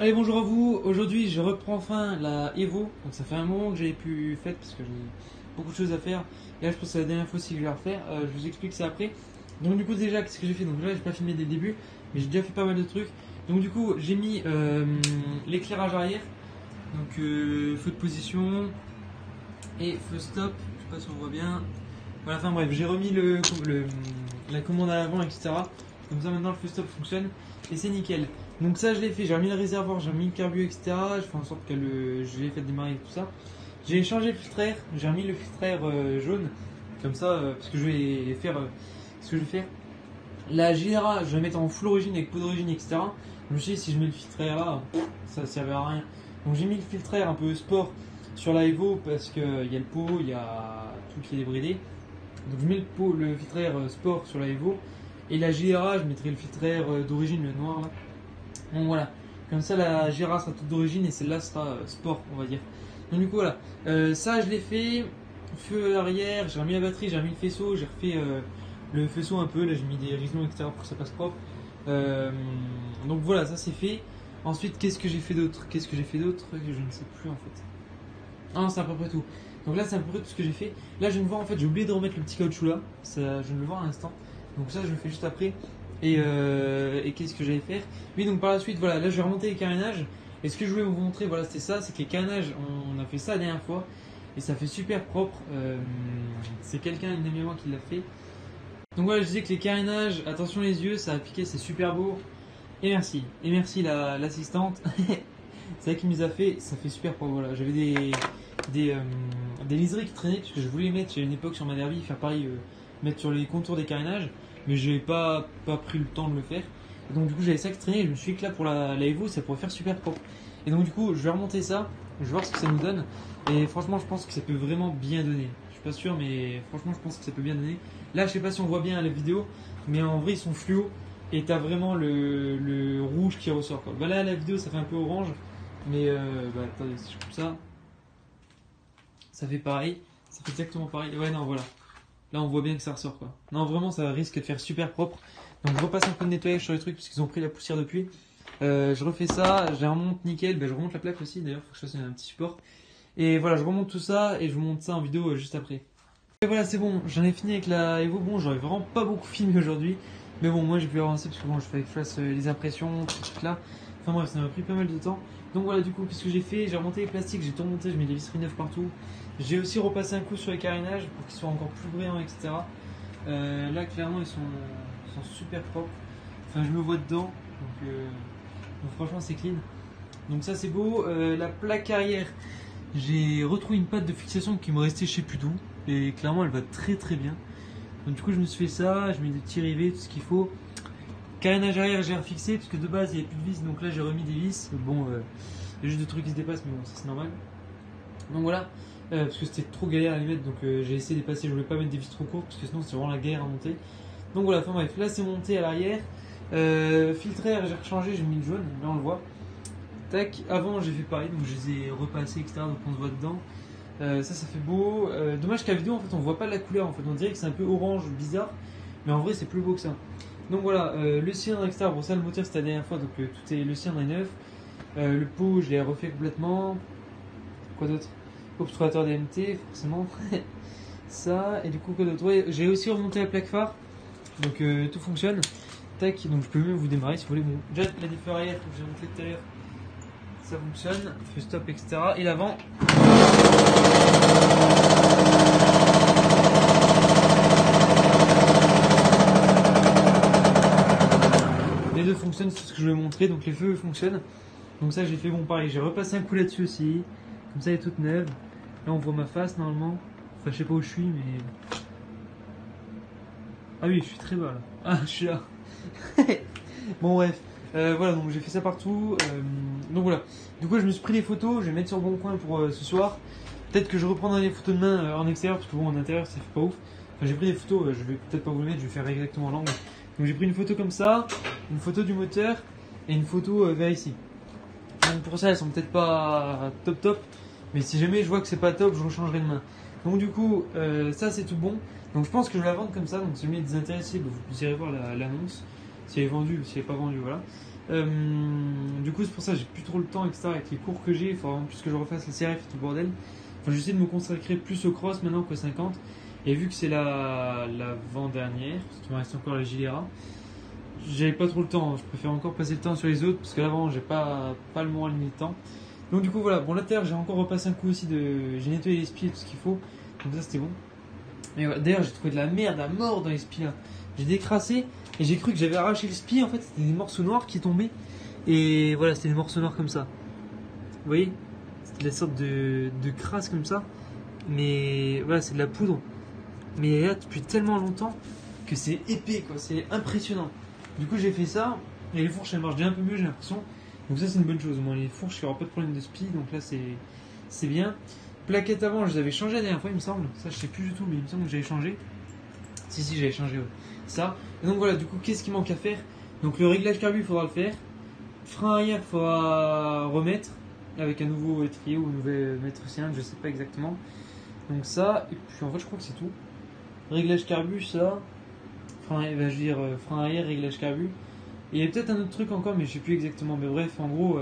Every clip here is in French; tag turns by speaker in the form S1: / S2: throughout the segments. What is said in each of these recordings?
S1: Allez, bonjour à vous. Aujourd'hui, je reprends enfin la Evo. Donc, ça fait un moment que j'avais pu faire parce que j'ai beaucoup de choses à faire. Et là, je pense que c'est la dernière fois aussi que je vais la refaire. Je vous explique ça après. Donc, du coup, déjà, qu'est-ce que j'ai fait? Donc, là, j'ai pas filmé dès le début, mais j'ai déjà fait pas mal de trucs. Donc, du coup, j'ai mis l'éclairage arrière. Donc, feu de position et feu stop. Je sais pas si on voit bien. Voilà, enfin bref, j'ai remis la commande à l'avant, etc. Comme ça, maintenant, le feu stop fonctionne et c'est nickel. Donc ça je l'ai fait, j'ai remis le réservoir, j'ai remis le carbu, etc. Je fais en sorte que je l'ai fait démarrer et tout ça. J'ai changé le filtre air, j'ai remis le filtre air jaune, comme ça, parce que je vais faire ce que je vais faire. La GRA, je vais la mettre en full origine avec pot d'origine, etc. Je me suis dit, si je mets le filtre air là, ça ne servait à rien. Donc j'ai mis le filtre air un peu sport sur la Evo parce qu'il y a le pot, il y a tout qui est débridé. Donc je mets le filtre air sport sur la Evo. Et la GRA, je mettrai le filtre air d'origine, le noir là. Donc voilà, comme ça la Gera sera toute d'origine et celle-là sera sport, on va dire. Donc du coup voilà, ça je l'ai fait, feu arrière, j'ai remis la batterie, j'ai remis le faisceau, j'ai refait le faisceau un peu, là j'ai mis des riselons etc pour que ça passe propre. Donc voilà, ça c'est fait. Ensuite, qu'est-ce que j'ai fait d'autre? Je ne sais plus en fait. Ah non, c'est à peu près tout. Donc là c'est à peu près tout ce que j'ai fait. Là je viens de voir en fait, j'ai oublié de remettre le petit caoutchouc là, ça, je viens de le voir à l'instant. Donc ça je le fais juste après. Et qu'est-ce que j'allais faire? Oui, donc par la suite, voilà, là je vais remonter les carénages. Et ce que je voulais vous montrer, voilà, c'était ça, c'est que les carénages, on a fait ça la dernière fois. Et ça fait super propre. C'est quelqu'un, une amie à moi qui l'a fait. Donc voilà, je disais que les carénages, attention les yeux, ça a piqué, c'est super beau. Et merci l'assistante. C'est elle qui me les a fait, ça fait super propre. Voilà, j'avais des liserés qui traînaient parce que je voulais les mettre, j'ai une époque sur ma derby, faire pareil, mettre sur les contours des carénages. Mais j'ai pas pris le temps de le faire. Et donc du coup j'avais ça qui traînait et je me suis dit que là pour la Evo ça pourrait faire super propre. Et donc du coup je vais remonter ça, je vais voir ce que ça nous donne. Et franchement je pense que ça peut vraiment bien donner. Je suis pas sûr mais franchement je pense que ça peut bien donner. Là je sais pas si on voit bien la vidéo, mais en vrai ils sont fluo et t'as vraiment le rouge qui ressort quoi. Bah là la vidéo ça fait un peu orange, mais bah attendez si je coupe ça, ça fait pareil, ça fait exactement pareil. Ouais non voilà. Là, on voit bien que ça ressort quoi. Non, vraiment, ça risque de faire super propre. Donc, je repasse un peu de nettoyage sur les trucs parce qu'ils ont pris la poussière depuis. Je refais ça, je les remonte nickel. Ben, je remonte la plaque aussi d'ailleurs, faut que je fasse un petit support. Et voilà, je remonte tout ça et je vous montre ça en vidéo juste après. Et voilà, c'est bon, j'en ai fini avec la Evo. Bon, j'aurais vraiment pas beaucoup filmé aujourd'hui. Mais bon, moi, j'ai pu avancer parce que bon, je fais avec face les impressions, tout ce truc là. Enfin bref, ça m'a pris pas mal de temps. Donc voilà, du coup, qu'est-ce que j'ai fait? J'ai remonté les plastiques, j'ai tout remonté, je mets des visseries neuves partout. J'ai aussi repassé un coup sur les carénages pour qu'ils soient encore plus brillants, etc. Là, clairement, ils sont super propres. Enfin, je me vois dedans, donc franchement, c'est clean. Donc ça, c'est beau. La plaque arrière, j'ai retrouvé une patte de fixation qui me restait je sais plus d'où. Et clairement, elle va très très bien. Donc du coup, je me suis fait ça, je mets des petits rivets, tout ce qu'il faut. Carénage arrière, j'ai refixé parce que de base, il n'y avait plus de vis. Donc là, j'ai remis des vis. Bon, il y a juste des trucs qui se dépassent, mais bon, ça c'est normal. Donc voilà, parce que c'était trop galère à les mettre, donc j'ai essayé de les passer. Je voulais pas mettre des vis trop courtes parce que sinon c'est vraiment la guerre à monter. Donc voilà, enfin bref, là c'est monté à l'arrière. Filtre air, j'ai rechangé, j'ai mis le jaune, là on le voit. Tac, avant j'ai fait pareil, donc je les ai repassés, etc. Donc on se voit dedans. Ça fait beau. Dommage qu'à la vidéo en fait on voit pas la couleur, en fait on dirait que c'est un peu orange bizarre, mais en vrai c'est plus beau que ça. Donc voilà, le cylindre, etc. Bon, ça le moteur c'était la dernière fois, donc tout est, le cylindre est neuf. Le pot je l'ai refait complètement. Quoi d'autre? Obturateur DMT, forcément. Ça, et du coup, quoi d'autre? Ouais, j'ai aussi remonté la plaque phare, donc tout fonctionne. Tac, donc je peux même vous démarrer si vous voulez. Bon, déjà la diff arrière, que j'ai montré tout à l'heure, ça fonctionne. Feu stop, etc. Et l'avant. Les deux fonctionnent, c'est ce que je vais montrer, donc les feux fonctionnent. Donc ça j'ai fait bon pareil, j'ai repassé un coup là-dessus aussi. Comme ça elle est toute neuve. Là on voit ma face normalement. Enfin je sais pas où je suis mais... Ah oui je suis très bas là. Ah je suis là. Bon bref. Voilà donc j'ai fait ça partout. Donc voilà. Du coup je me suis pris des photos, je vais mettre sur Bon Coin pour ce soir. Peut-être que je reprendrai les photos demain en extérieur parce que bon en intérieur ça fait pas ouf. Enfin j'ai pris des photos, je vais peut-être pas vous les mettre, je vais faire exactement l'angle. Donc j'ai pris une photo comme ça, une photo du moteur et une photo vers ici. Donc pour ça elles sont peut-être pas top, mais si jamais je vois que c'est pas top, je rechangerai demain. Donc du coup ça c'est tout bon. Donc je pense que je vais la vendre comme ça. Donc si jamais il y a des intéressés, vous irez voir l'annonce. Si elle est vendue, si elle n'est pas vendue, voilà. Du coup, c'est pour ça que j'ai plus trop le temps, etc. Avec les cours que j'ai, il faut vraiment plus que je refasse les CRF et tout le bordel. Enfin, j'essaie de me consacrer plus au cross maintenant qu'au 50. Et vu que c'est l'avant-dernière, parce qu'il me reste encore la Gilera, j'ai pas trop le temps. Je préfère encore passer le temps sur les autres parce que l'avant, j'ai pas le moral ni le temps. Donc, du coup, voilà. Bon, la terre, j'ai encore repassé un coup aussi de. J'ai nettoyé les spies et tout ce qu'il faut. Donc, ça, c'était bon. Mais ouais, d'ailleurs, j'ai trouvé de la merde à mort dans les spies là. J'ai décrassé et j'ai cru que j'avais arraché le spi. En fait, c'était des morceaux noirs qui tombaient. Et voilà, c'était des morceaux noirs comme ça. Vous voyez? C'était la sorte de crasse comme ça. Mais voilà, c'est de la poudre. Mais là, depuis tellement longtemps que c'est épais, quoi. C'est impressionnant. Du coup, j'ai fait ça. Et les fourches, elles marchent déjà un peu mieux, j'ai l'impression. Donc, ça, c'est une bonne chose. Au moins, les fourches, il n'y aura pas de problème de spi. Donc là, c'est bien. Plaquettes avant, je les avais changées la dernière fois, il me semble. Ça, je sais plus du tout, mais il me semble que j'avais changé. Si, j'avais changé, ouais. Ça. Et donc voilà, du coup, qu'est-ce qui manque à faire? Donc le réglage carbu, il faudra le faire. Frein arrière, il faudra remettre avec un nouveau étrier ou un nouvel maître cylindre, je sais pas exactement. Donc ça, et puis en fait, je crois que c'est tout. Réglage carbu, ça. Frein, je veux dire, frein arrière, réglage carbu. Et il y a peut-être un autre truc encore, mais je sais plus exactement. Mais bref, en gros,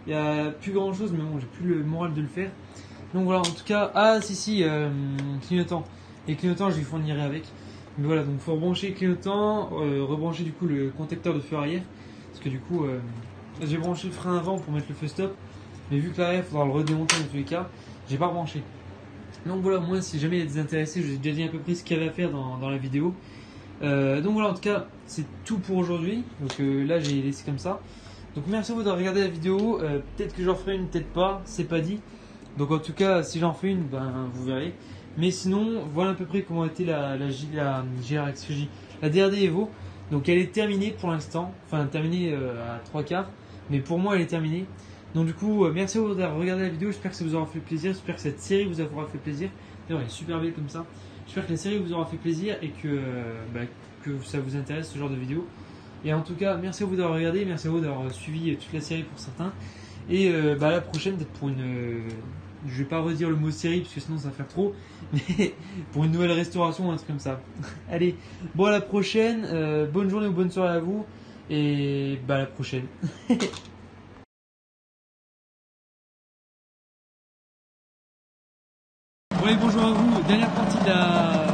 S1: il y a plus grand chose, mais bon, j'ai plus le moral de le faire. Donc voilà, en tout cas, clignotant. Et clignotant, je lui fournirai avec. Mais voilà, donc il faut rebrancher clignotant, rebrancher du coup le contacteur de feu arrière. Parce que du coup, j'ai branché le frein avant pour mettre le feu stop. Mais vu que l'arrière, il faudra le redémonter dans tous les cas, j'ai pas rebranché. Donc voilà, moi, si jamais il y a des intéressés, je vous ai déjà dit à peu près ce qu'il y avait à faire dans la vidéo. Donc voilà, en tout cas, c'est tout pour aujourd'hui. Donc là, j'ai laissé comme ça. Donc merci à vous d'avoir regardé la vidéo. Peut-être que j'en ferai une, peut-être pas, c'est pas dit. Donc en tout cas, si j'en fais une, ben vous verrez. Mais sinon, voilà à peu près comment était la DRD Evo. Donc elle est terminée pour l'instant, enfin terminée à 3/4, mais pour moi elle est terminée. Donc du coup, merci à vous d'avoir regardé la vidéo, j'espère que ça vous aura fait plaisir, j'espère que cette série vous aura fait plaisir. D'ailleurs elle est super belle comme ça. J'espère que la série vous aura fait plaisir et que ça vous intéresse ce genre de vidéo. Et en tout cas, merci à vous d'avoir regardé, merci à vous d'avoir suivi toute la série pour certains. Et la prochaine, peut-être pour une. Je vais pas redire le mot série parce que sinon ça va faire trop. Mais pour une nouvelle restauration ou un truc comme ça. Allez, bon à la prochaine. Bonne journée ou bonne soirée à vous. Et à la prochaine. Bon allez, bonjour à vous. Dernière partie de la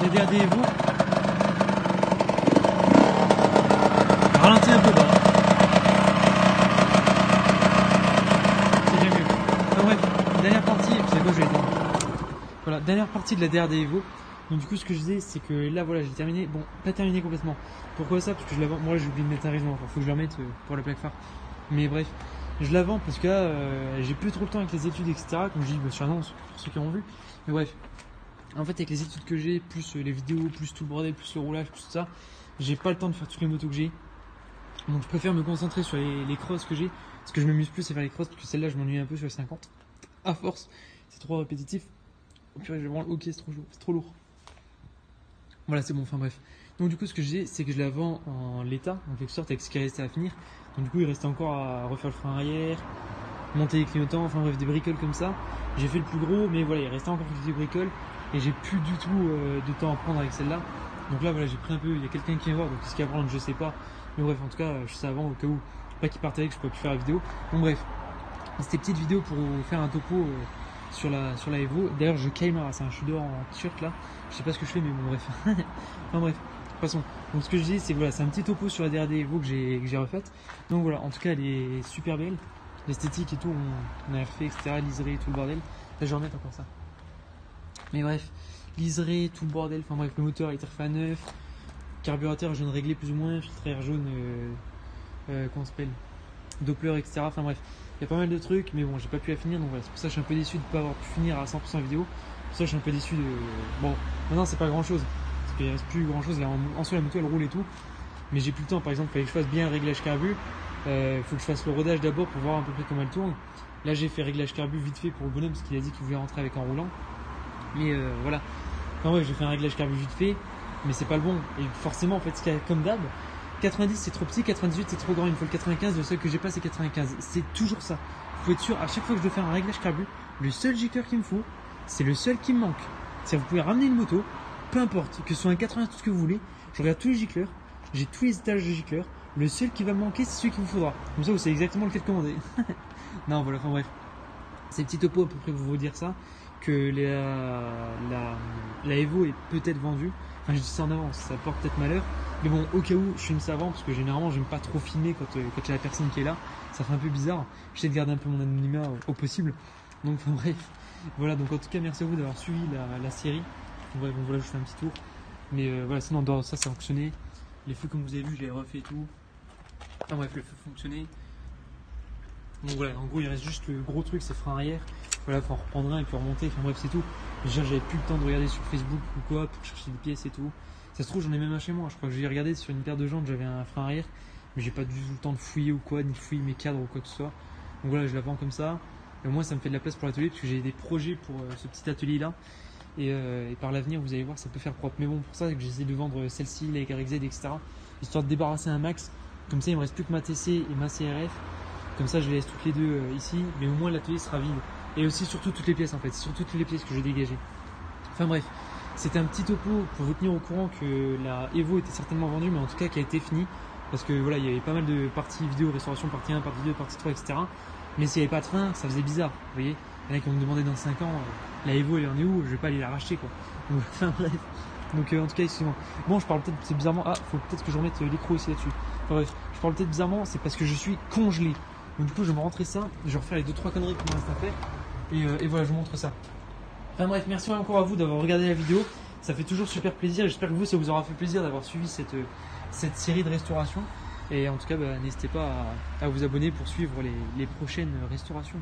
S1: DRD Evo. Ralentis un peu bas. Dernière partie, c'est quoi je vais dire. Voilà, dernière partie de la DRD Evo. Donc du coup ce que je disais c'est que là voilà j'ai terminé, bon pas terminé complètement. Pourquoi ça? Parce que je la vends, moi là j'ai oublié de mettre un réglement, faut que je le remette pour la plaque phare. Mais bref, je la vends parce que là j'ai plus trop le temps avec les études etc. Comme je dis, sur l'annonce pour ceux qui ont vu. Mais bref, en fait avec les études que j'ai, plus les vidéos, plus tout le bordel, plus le roulage, plus tout ça, j'ai pas le temps de faire toutes les motos que j'ai. Donc je préfère me concentrer sur les crosses que j'ai. Parce que je m'amuse plus à faire les crosses parce que celle-là je m'ennuie un peu sur les 50. À force, c'est trop répétitif. Oh purée, je vais vraiment ok, c'est trop lourd. Voilà, c'est bon, enfin bref. Donc du coup ce que j'ai c'est que je la vends en l'état, en quelque sorte avec ce qui restait à finir. Donc du coup il restait encore à refaire le frein arrière, monter les clignotants, enfin bref des bricoles comme ça. J'ai fait le plus gros mais voilà il restait encore des bricoles et j'ai plus du tout de temps à prendre avec celle-là. Donc là voilà j'ai pris un peu, il y a quelqu'un qui vient voir donc ce qu'il y a à prendre je sais pas. Mais bref en tout cas je sais avant au cas où, pas qu'il parte avec, je pourrais plus faire la vidéo. Donc bref, c'était petite vidéo pour vous faire un topo sur la Evo. D'ailleurs je caille ma race, je suis dehors en t-shirt là, je sais pas ce que je fais mais bon bref. Enfin bref, passons. Donc ce que je dis c'est voilà, c'est un petit topo sur la DRD Evo que j'ai refaite. Donc voilà, en tout cas elle est super belle, l'esthétique et tout, on a refait etc, liseré, tout le bordel. Là je vais remettre encore ça. Mais bref, liseré, tout le bordel, enfin bref, le moteur a été refait à neuf, carburateur je viens de régler plus ou moins, filtre air jaune, comment ça s'appelle, Doppler etc, enfin bref. Il y a pas mal de trucs, mais bon, j'ai pas pu la finir, donc voilà, c'est pour ça que je suis un peu déçu de ne pas avoir pu finir à 100% vidéo. C'est pour ça que je suis un peu déçu de. Bon, maintenant c'est pas grand chose, parce qu'il reste plus grand chose. Là, en soi, la moto elle roule et tout, mais j'ai plus le temps. Par exemple, il fallait que je fasse bien un réglage carbu. Faut que je fasse le rodage d'abord pour voir à peu près comment elle tourne. Là, j'ai fait réglage carbu vite fait pour le bonhomme, parce qu'il a dit qu'il voulait rentrer avec en roulant. Mais voilà. Enfin, ouais, j'ai fait un réglage carbu vite fait, mais c'est pas le bon. Et forcément, en fait, ce qu'il y a comme d'hab. 90 c'est trop petit, 98 c'est trop grand, il me faut le 95, le seul que j'ai pas c'est 95. C'est toujours ça. Faut être sûr, à chaque fois que je dois faire un réglage carbu, le seul gicleur qu'il me faut, c'est le seul qui me manque. C'est-à-dire vous pouvez ramener une moto, peu importe, que ce soit un 80, tout ce que vous voulez, je regarde tous les gicleurs, j'ai tous les étages de gicleurs, Le seul qui va me manquer, c'est celui qu'il vous faudra. Comme ça, vous savez exactement lequel commander. Non, voilà, enfin bref. Ces petits topos à peu près pour vous dire ça, que la Evo est peut-être vendue. Enfin, je dis ça en avance, ça porte peut-être malheur. Mais bon, au cas où, je filme ça avant parce que généralement, j'aime pas trop filmer quand il y a la personne qui est là. Ça fait un peu bizarre. J'essaie de garder un peu mon anonymat au possible. Donc, enfin bref. Voilà, donc en tout cas, merci à vous d'avoir suivi la série. Bref, donc voilà, je fais un petit tour. Mais voilà, sinon, en dehors de ça, ça a fonctionné. Les feux, comme vous avez vu, je les ai refait et tout. Enfin bref, le feu fonctionnait. Donc voilà, en gros, il reste juste le gros truc, c'est frein arrière. Voilà, faut en reprendre un et puis remonter. Enfin bref, c'est tout. Déjà, j'avais plus le temps de regarder sur Facebook ou quoi pour chercher des pièces et tout. Ça se trouve, j'en ai même un chez moi. Je crois que j'ai regardé sur une paire de jantes, j'avais un frein arrière. Mais j'ai pas du tout le temps de fouiller ou quoi, ni de fouiller mes cadres ou quoi que ce soit. Donc voilà, je la vends comme ça. Et au moins, ça me fait de la place pour l'atelier parce que j'ai des projets pour ce petit atelier là. Et par l'avenir, vous allez voir, ça peut faire propre. Mais bon, pour ça, c'est que j'essaie de vendre celle-ci, la YZ, etc. Histoire de débarrasser un max. Comme ça, il me reste plus que ma TC et ma CRF. Comme ça, je les laisse toutes les deux ici. Mais au moins, l'atelier sera vide. Et aussi, surtout, toutes les pièces en fait. C'est surtout toutes les pièces que j'ai dégagées. Enfin bref, c'était un petit topo pour vous tenir au courant que la Evo était certainement vendue, mais en tout cas, qui a été finie. Parce que voilà, il y avait pas mal de parties vidéo, restauration, partie 1, partie 2, partie 3, etc. Mais s'il n'y avait pas de frein, ça faisait bizarre. Vous voyez, il y en a qui me demandaient dans 5 ans, la Evo elle en est où? Je vais pas aller la racheter quoi. Donc, enfin bref. Donc en tout cas, excusez-moi. Bon, je parle peut-être, c'est bizarrement. Ah, faut peut-être que je remette l'écrou aussi là-dessus. Enfin bref, je parle peut-être bizarrement, c'est parce que je suis congelé. Donc du coup, je vais me rentrer ça, je vais refaire les 2-3 conneries qu'il me reste à faire. Et voilà, je vous montre ça. Enfin bref, merci encore à vous d'avoir regardé la vidéo. Ça fait toujours super plaisir. J'espère que vous, ça vous aura fait plaisir d'avoir suivi cette série de restauration. Et en tout cas, n'hésitez pas à vous abonner pour suivre les prochaines restaurations.